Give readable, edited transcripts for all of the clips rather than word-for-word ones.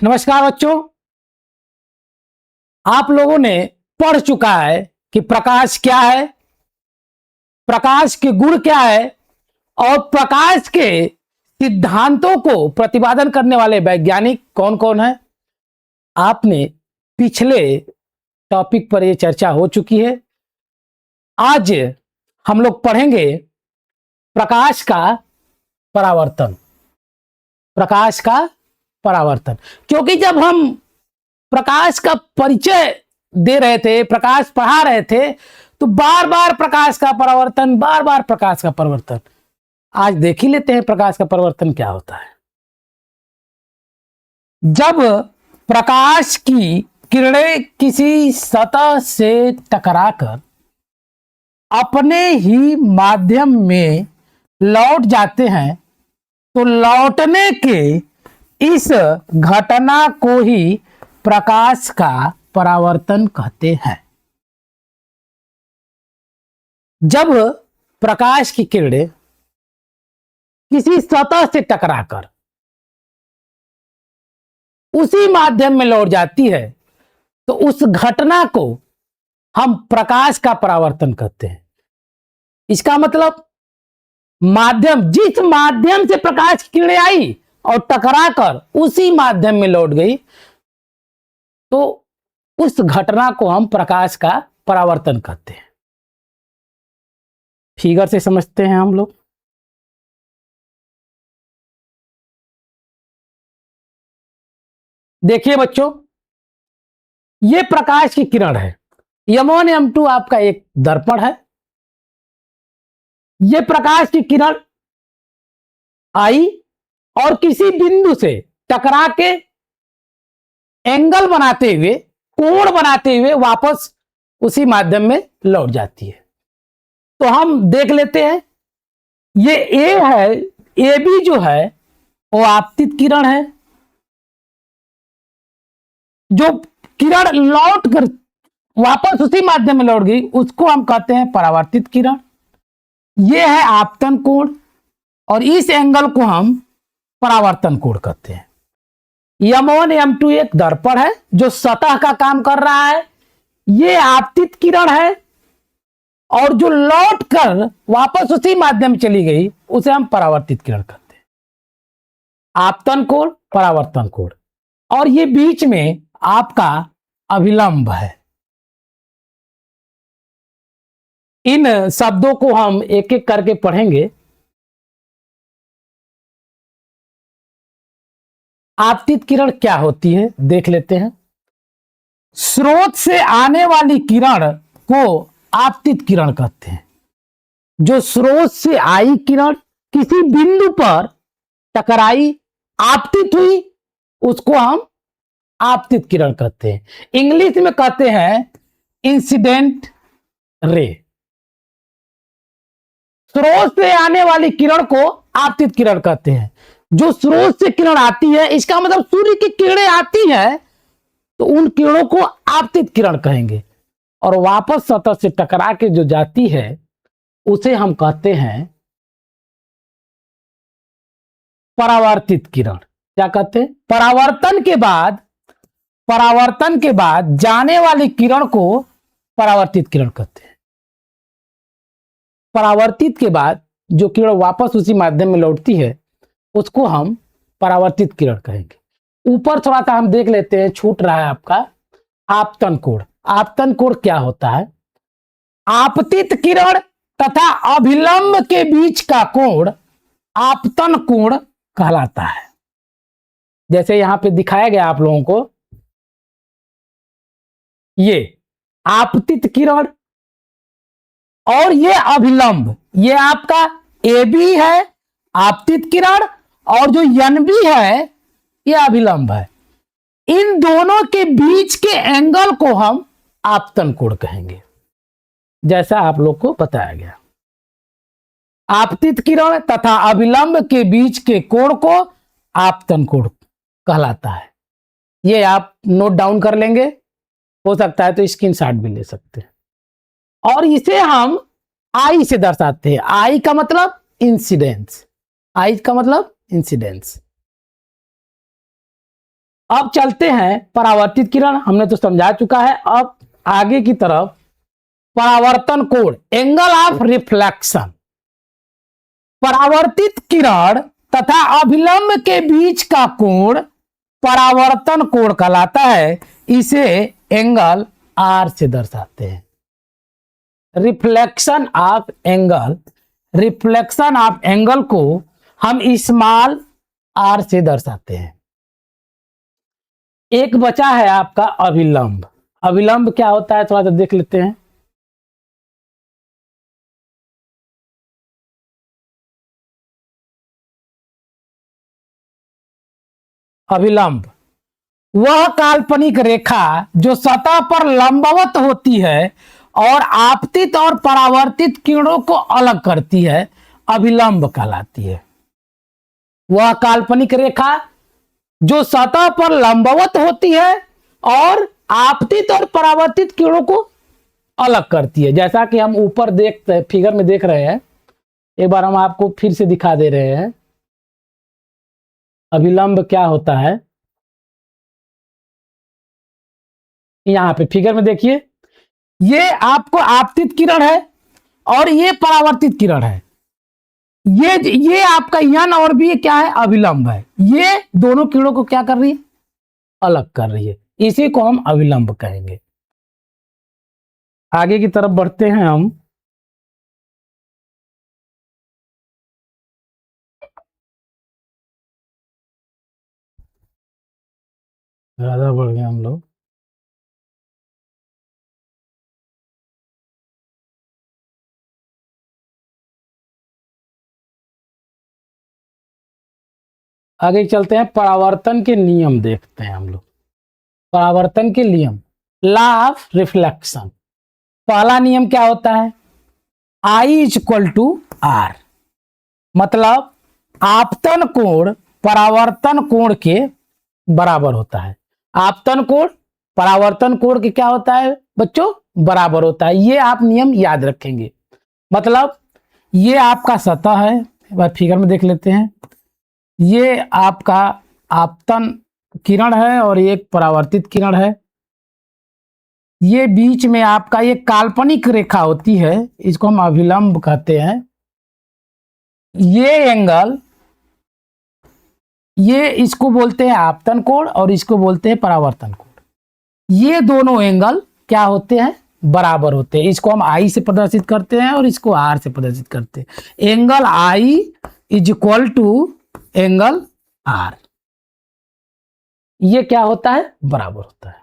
नमस्कार बच्चों, आप लोगों ने पढ़ चुका है कि प्रकाश क्या है, प्रकाश के गुण क्या है और प्रकाश के सिद्धांतों को प्रतिपादन करने वाले वैज्ञानिक कौन कौन है। आपने पिछले टॉपिक पर यह चर्चा हो चुकी है। आज हम लोग पढ़ेंगे प्रकाश का परावर्तन। प्रकाश का परावर्तन, क्योंकि जब हम प्रकाश का परिचय दे रहे थे, प्रकाश पढ़ा रहे थे, तो बार बार प्रकाश का परावर्तन, बार बार प्रकाश का परिवर्तन। आज देख ही लेते हैं प्रकाश का परिवर्तन क्या होता है। जब प्रकाश की किरणें किसी सतह से टकराकर अपने ही माध्यम में लौट जाते हैं, तो लौटने के इस घटना को ही प्रकाश का परावर्तन कहते हैं। जब प्रकाश की किरणें किसी सतह से टकराकर उसी माध्यम में लौट जाती है, तो उस घटना को हम प्रकाश का परावर्तन कहते हैं। इसका मतलब माध्यम, जिस माध्यम से प्रकाश की किरणें आई और टकराकर उसी माध्यम में लौट गई, तो उस घटना को हम प्रकाश का परावर्तन कहते हैं। फिगर से समझते हैं हम लोग। देखिए बच्चों, ये प्रकाश की किरण है। M1 M2 आपका एक दर्पण है। ये प्रकाश की किरण आई और किसी बिंदु से टकरा के एंगल बनाते हुए, कोण बनाते हुए वापस उसी माध्यम में लौट जाती है। तो हम देख लेते हैं, ये ए है, ए बी जो है वो आपतित किरण है। जो किरण लौट कर वापस उसी माध्यम में लौट गई, उसको हम कहते हैं परावर्तित किरण। ये है आपतन कोण और इस एंगल को हम परावर्तन कोण कहते हैं। M1 M2 एक दर्पण है जो सतह का काम कर रहा है। ये आपतित किरण है और जो लौट कर वापस उसी माध्यम चली गई, उसे हम परावर्तित किरण कहते हैं। आपतन कोण, परावर्तन कोण, और ये बीच में आपका अभिलंब है। इन शब्दों को हम एक एक करके पढ़ेंगे। आपतित किरण क्या होती है देख लेते हैं। स्रोत से आने वाली किरण को आपतित किरण कहते हैं। जो स्रोत से आई किरण किसी बिंदु पर टकराई, आपतित हुई, उसको हम आपतित किरण कहते हैं। इंग्लिश में कहते हैं इंसिडेंट रे। स्रोत से आने वाली किरण को आपतित किरण कहते हैं। जो स्रोत से किरण आती है, इसका मतलब सूर्य की किरणें आती है, तो उन किरणों को आपतित किरण कहेंगे। और वापस सतह से टकरा के जो जाती है, उसे हम कहते हैं परावर्तित किरण। क्या कहते हैं? परावर्तन के बाद जाने वाली किरण को परावर्तित किरण कहते हैं। परावर्तित के बाद जो किरण वापस उसी माध्यम में लौटती है, उसको हम परावर्तित किरण कहेंगे। ऊपर थोड़ा सा हम देख लेते हैं, छूट रहा है आपका आपतन कोण। आपतन कोण क्या होता है? आपतित किरण तथा अभिलंब के बीच का कोण आपतन कोण कहलाता है। जैसे यहां पे दिखाया गया आप लोगों को, ये आपतित किरण और ये अभिलंब, ये आपका ए बी है आपतित किरण, और जो NB है ये अभिलंब है। इन दोनों के बीच के एंगल को हम आपतन कोण कहेंगे, जैसा आप लोग को बताया गया। आपतित किरण तथा अभिलंब के बीच के कोण को आपतन कोण कहलाता है। ये आप नोट डाउन कर लेंगे, हो सकता है तो स्क्रीनशॉट भी ले सकते हैं। और इसे हम आई से दर्शाते हैं। आई का मतलब इंसिडेंस। आई का मतलब इंसिडेंस। अब चलते हैं परावर्तित किरण, हमने तो समझा चुका है। अब आगे की तरफ परावर्तन कोण, एंगल ऑफ रिफ्लेक्शन। परावर्तित किरण तथा अभिलंब के बीच का कोण परावर्तन कोण कहलाता है। इसे एंगल आर से दर्शाते हैं। Reflection of angle, reflection of angle को हम स्मॉल आर से दर्शाते हैं। एक बचा है आपका अभिलंब। अभिलंब क्या होता है थोड़ा सा देख लेते हैं। अभिलंब वह काल्पनिक रेखा जो सतह पर लंबवत होती है और आपतित और परावर्तित किरणों को अलग करती है, अभिलंब कहलाती है। वह काल्पनिक रेखा जो सतह पर लंबवत होती है और आपतित और परावर्तित किरणों को अलग करती है। जैसा कि हम ऊपर फिगर में देख रहे हैं, एक बार हम आपको फिर से दिखा दे रहे हैं अभिलंब क्या होता है। यहां पे फिगर में देखिए, ये आपको आपतित किरण है और ये परावर्तित किरण है। ये आपका यन और बी क्या है, अभिलंब है। ये दोनों किरणों को क्या कर रही है, अलग कर रही है। इसी को हम अभिलंब कहेंगे। आगे की तरफ बढ़ते हैं हम। ज्यादा बढ़ गए हम लोग। आगे चलते हैं, परावर्तन के नियम देखते हैं हम लोग। परावर्तन के नियम, लॉ ऑफ रिफ्लेक्शन। पहला नियम क्या होता है, आई इज इक्वल टू आर। मतलब आपतन कोण परावर्तन कोण के बराबर होता है। आपतन कोण परावर्तन कोण के क्या होता है बच्चों, बराबर होता है। ये आप नियम याद रखेंगे। मतलब ये आपका सतह है, एक बार फिगर में देख लेते हैं। ये आपका आपतन किरण है और एक परावर्तित किरण है। ये बीच में आपका ये काल्पनिक रेखा होती है, इसको हम अभिलंब कहते हैं। ये एंगल, ये इसको बोलते हैं आपतन कोण और इसको बोलते हैं परावर्तन कोण। ये दोनों एंगल क्या होते हैं, बराबर होते हैं। इसको हम आई से प्रदर्शित करते हैं और इसको आर से प्रदर्शित करते हैं। Angle I is equal to angle R, ये क्या होता है, बराबर होता है।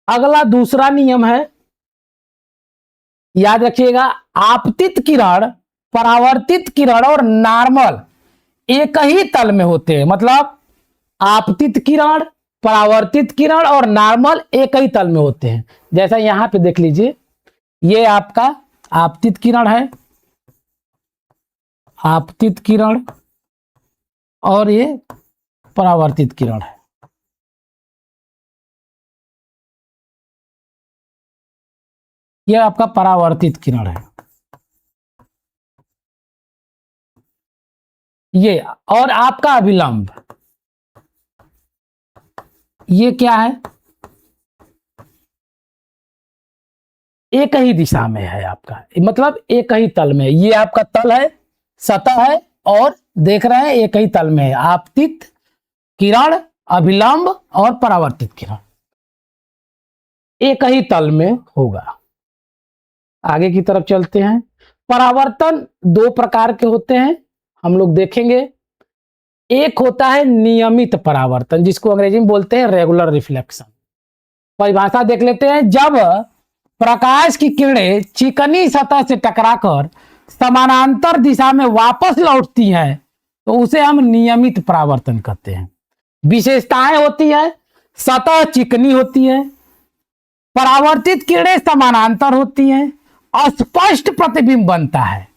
अगला दूसरा नियम है, याद रखिएगा, आपतित किरण परावर्तित किरण और नॉर्मल एक ही तल में होते हैं। मतलब आपतित किरण, परावर्तित किरण और नॉर्मल एक ही तल में होते हैं। जैसा यहां पे देख लीजिए, ये आपका आपतित किरण है, आपतित किरण, और ये परावर्तित किरण है। ये आपका परावर्तित किरण है ये, और आपका अभिलंब ये क्या है, एक ही दिशा में है आपका, मतलब एक ही तल में। ये आपका तल है, सतह है, और देख रहे हैं एक ही तल में है। आपतित किरण, अभिलंब और परावर्तित किरण एक ही तल में होगा। आगे की तरफ चलते हैं। परावर्तन दो प्रकार के होते हैं, हम लोग देखेंगे। एक होता है नियमित परावर्तन, जिसको अंग्रेजी में बोलते हैं रेगुलर रिफ्लेक्शन। परिभाषा देख लेते हैं। जब प्रकाश की किरणें चिकनी सतह से टकराकर समानांतर दिशा में वापस लौटती हैं तो उसे हम नियमित परावर्तन कहते हैं। विशेषताएं होती है, सतह चिकनी होती है, परावर्तित किरणें समानांतर होती हैं, अस्पष्ट प्रतिबिंब बनता है।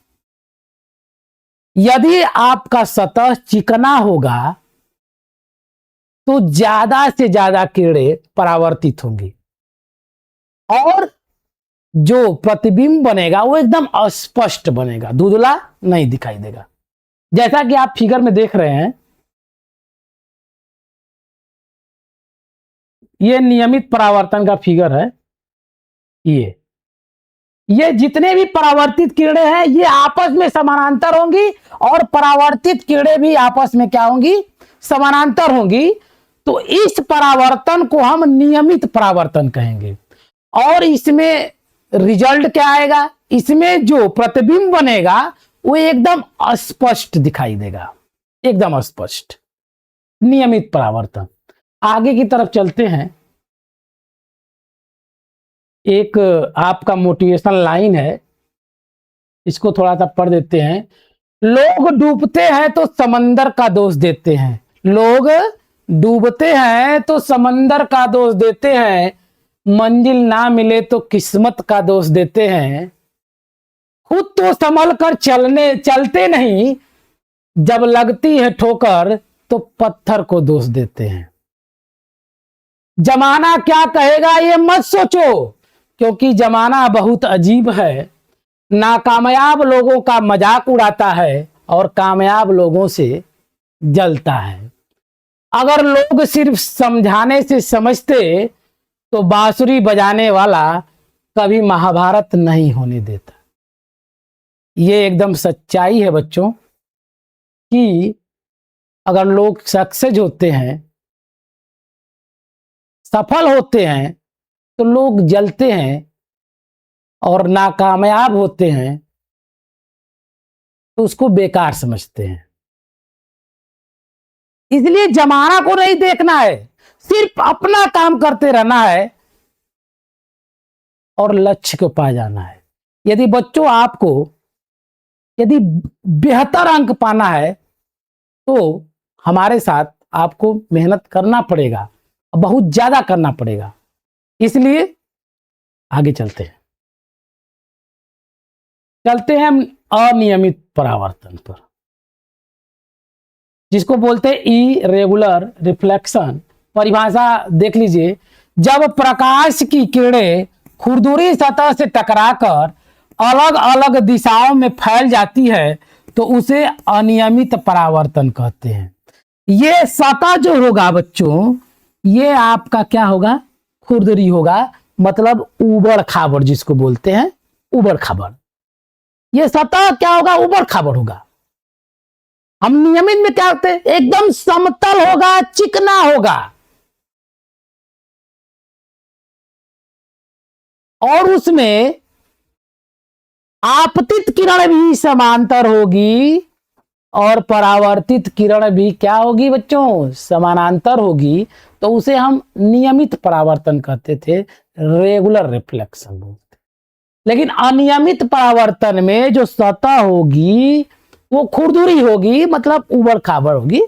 यदि आपका सतह चिकना होगा तो ज्यादा से ज्यादा किरणें परावर्तित होंगी और जो प्रतिबिंब बनेगा वो एकदम अस्पष्ट बनेगा, धुंधला नहीं दिखाई देगा। जैसा कि आप फिगर में देख रहे हैं, ये नियमित परावर्तन का फिगर है। ये जितने भी परावर्तित किरणें हैं ये आपस में समानांतर होंगी और परावर्तित किरणें भी आपस में क्या होंगी, समानांतर होंगी। तो इस परावर्तन को हम नियमित परावर्तन कहेंगे। और इसमें रिजल्ट क्या आएगा, इसमें जो प्रतिबिंब बनेगा वो एकदम स्पष्ट दिखाई देगा, एकदम स्पष्ट, नियमित परावर्तन। आगे की तरफ चलते हैं। एक आपका मोटिवेशनल लाइन है, इसको थोड़ा सा पढ़ देते हैं। लोग डूबते हैं तो समंदर का दोष देते हैं, लोग डूबते हैं तो समंदर का दोष देते हैं, मंजिल ना मिले तो किस्मत का दोष देते हैं, खुद तो संभल कर चलते नहीं, जब लगती है ठोकर तो पत्थर को दोष देते हैं। जमाना क्या कहेगा ये मत सोचो, क्योंकि जमाना बहुत अजीब है, नाकामयाब लोगों का मजाक उड़ाता है और कामयाब लोगों से जलता है। अगर लोग सिर्फ समझाने से समझते तो बांसुरी बजाने वाला कभी महाभारत नहीं होने देता। ये एकदम सच्चाई है बच्चों कि अगर लोग सक्सेस होते हैं, सफल होते हैं, तो लोग जलते हैं, और नाकामयाब होते हैं तो उसको बेकार समझते हैं। इसलिए जमाना को नहीं देखना है, सिर्फ अपना काम करते रहना है और लक्ष्य को पा जाना है। यदि बच्चों आपको यदि बेहतर अंक पाना है तो हमारे साथ आपको मेहनत करना पड़ेगा, बहुत ज्यादा करना पड़ेगा। इसलिए आगे चलते हैं अनियमित परावर्तन पर, जिसको बोलते हैं इरेगुलर रिफ्लेक्शन। परिभाषा देख लीजिए, जब प्रकाश की किरणें खुरदुरी सतह से टकराकर अलग अलग दिशाओं में फैल जाती है तो उसे अनियमित परावर्तन कहते हैं। ये सतह जो होगा बच्चों, ये आपका क्या होगा, खुरदुरी होगा, मतलब उबड़ खाबड़, जिसको बोलते हैं उबड़ खाबड़। ये सतह क्या होगा, उबड़ खाबड़ होगा। हम नियमित में क्या होते हैं, एकदम समतल होगा, चिकना होगा, और उसमें आपतित किरण भी समांतर होगी और परावर्तित किरण भी क्या होगी बच्चों, समानांतर होगी। तो उसे हम नियमित परावर्तन कहते थे, रेगुलर रिफ्लेक्शन बोलते। लेकिन अनियमित परावर्तन में जो सतह होगी वो खुरदुरी होगी, मतलब उबड़ खाबड़ होगी।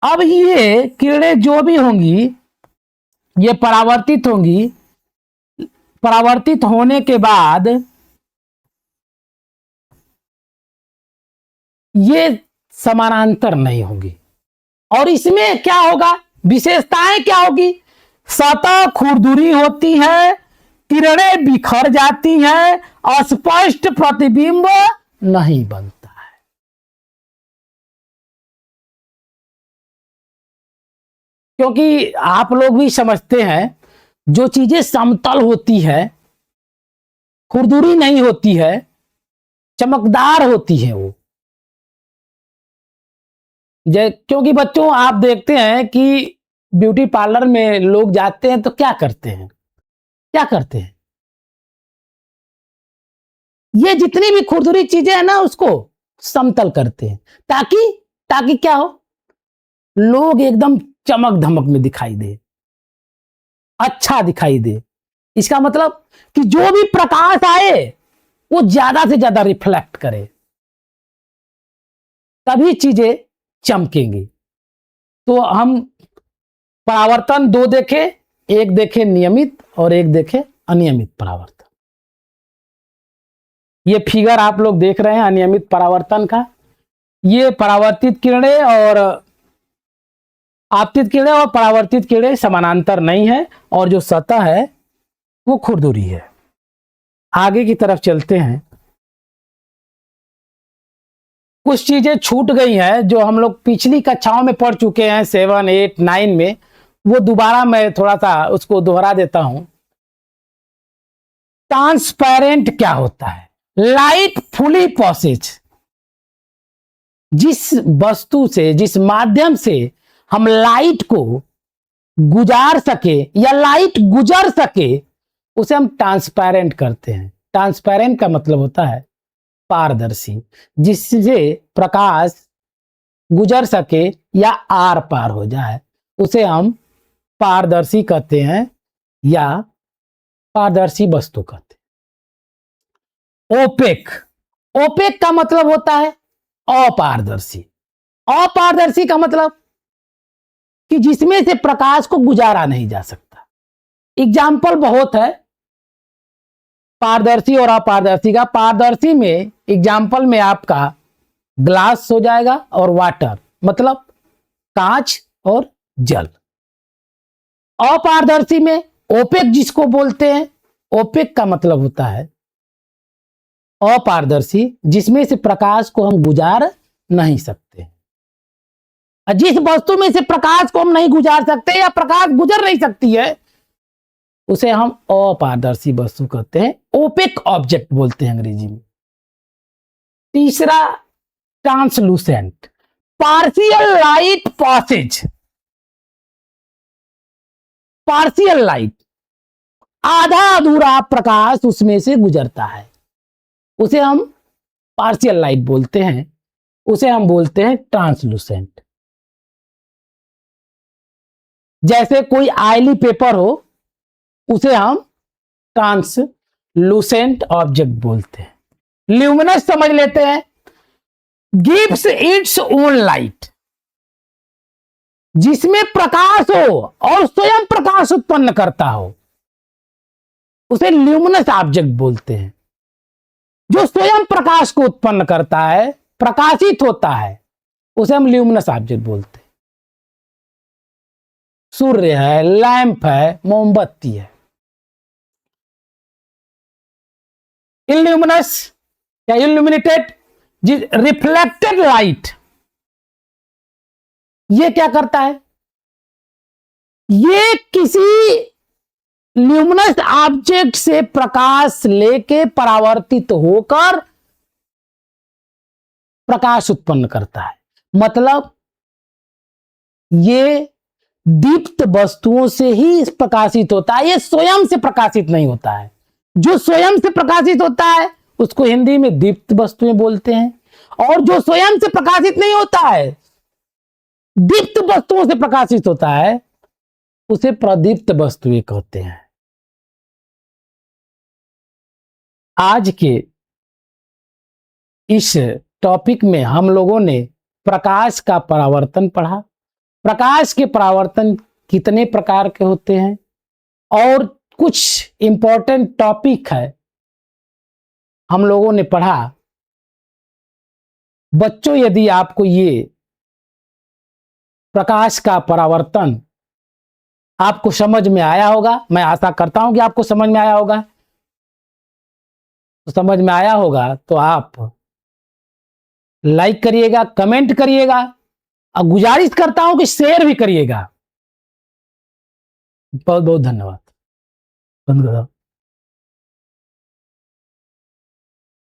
अब ये किरणें जो भी होंगी ये परावर्तित होंगी, परावर्तित होने के बाद ये समानांतर नहीं होगी। और इसमें क्या होगा, विशेषताएं क्या होगी, सतह खुरदुरी होती है, किरणें बिखर जाती हैं, अस्पष्ट प्रतिबिंब नहीं बनता है। क्योंकि आप लोग भी समझते हैं, जो चीजें समतल होती है, खुरदुरी नहीं होती है, चमकदार होती है वो। क्योंकि बच्चों आप देखते हैं कि ब्यूटी पार्लर में लोग जाते हैं तो क्या करते हैं, ये जितनी भी खुरदुरी चीजें हैं ना उसको समतल करते हैं, ताकि क्या हो, लोग एकदम चमक धमक में दिखाई दे, अच्छा दिखाई दे। इसका मतलब कि जो भी प्रकाश आए वो ज्यादा से ज्यादा रिफ्लेक्ट करे, तभी चीजें चमकेंगी। तो हम परावर्तन दो देखे, एक देखे नियमित और एक देखे अनियमित परावर्तन। ये फिगर आप लोग देख रहे हैं अनियमित परावर्तन का। ये परावर्तित किरणें और आपतित किरणें और परावर्तित किरणें समानांतर नहीं है, और जो सतह है वो खुरदुरी है। आगे की तरफ चलते हैं। कुछ चीजें छूट गई हैं जो हम लोग पिछली कक्षाओं में पढ़ चुके हैं, 7, 8, 9 में, वो दोबारा मैं थोड़ा सा उसको दोहरा देता हूं। ट्रांसपेरेंट क्या होता है? लाइट फुली पॉसेज, जिस वस्तु से, जिस माध्यम से हम लाइट को गुजार सके या लाइट गुजर सके, उसे हम ट्रांसपेरेंट करते हैं। ट्रांसपेरेंट का मतलब होता है पारदर्शी, जिससे प्रकाश गुजर सके या आर पार हो जाए, उसे हम पारदर्शी कहते हैं या पारदर्शी वस्तु कहते हैं। ओपेक, ओपेक का मतलब होता है अपारदर्शी। अपारदर्शी का मतलब कि जिसमें से प्रकाश को गुजारा नहीं जा सकता। एग्जाम्पल बहुत है पारदर्शी और अपारदर्शी का। पारदर्शी में एग्जाम्पल में आपका ग्लास हो जाएगा और वाटर, मतलब कांच और जल। अपारदर्शी में ओपेक जिसको बोलते हैं, ओपेक का मतलब होता है अपारदर्शी, जिसमें से प्रकाश को हम गुजार नहीं सकते। जिस वस्तु में से प्रकाश को हम नहीं गुजार सकते या प्रकाश गुजर नहीं सकती है, उसे हम अपारदर्शी वस्तु कहते हैं, ओपेक ऑब्जेक्ट बोलते हैं अंग्रेजी में। तीसरा translucent, partial light passage. Partial light, आधा अधूरा प्रकाश उसमें से गुजरता है, उसे हम पार्शियल लाइट बोलते हैं, उसे हम बोलते हैं ट्रांसलूसेंट। जैसे कोई ऑयली पेपर हो, उसे हम ट्रांसलूसेंट ऑब्जेक्ट बोलते हैं। ल्यूमिनस समझ लेते हैं, गिव्स इट्स ओन लाइट, जिसमें प्रकाश हो और स्वयं प्रकाश उत्पन्न करता हो, उसे ल्यूमिनस ऑब्जेक्ट बोलते हैं। जो स्वयं प्रकाश को उत्पन्न करता है, प्रकाशित होता है, उसे हम ल्यूमिनस ऑब्जेक्ट बोलते हैं। सूर्य है, लैंप है, मोमबत्ती है। इल्यूमिनस या इल्यूमिनेटेड, रिफ्लेक्टेड लाइट, ये क्या करता है? ये किसी ल्यूमिनस ऑब्जेक्ट से प्रकाश लेके परावर्तित होकर प्रकाश उत्पन्न करता है। मतलब ये दीप्त वस्तुओं से ही प्रकाशित होता है, ये स्वयं से प्रकाशित नहीं होता है। जो स्वयं से प्रकाशित होता है उसको हिंदी में दीप्त वस्तुएं बोलते हैं, और जो स्वयं से प्रकाशित नहीं होता है, दीप्त वस्तुओं से प्रकाशित होता है, उसे प्रदीप्त वस्तुएं कहते हैं। आज के इस टॉपिक में हम लोगों ने प्रकाश का परावर्तन पढ़ा। प्रकाश के परावर्तन कितने प्रकार के होते हैं और कुछ इंपॉर्टेंट टॉपिक है हम लोगों ने पढ़ा। बच्चों, यदि आपको ये प्रकाश का परावर्तन आपको समझ में आया होगा, मैं आशा करता हूं कि आपको समझ में आया होगा, तो समझ में आया होगा तो आप लाइक करिएगा, कमेंट करिएगा, और गुजारिश करता हूं कि शेयर भी करिएगा। बहुत बहुत धन्यवाद। बंद करो।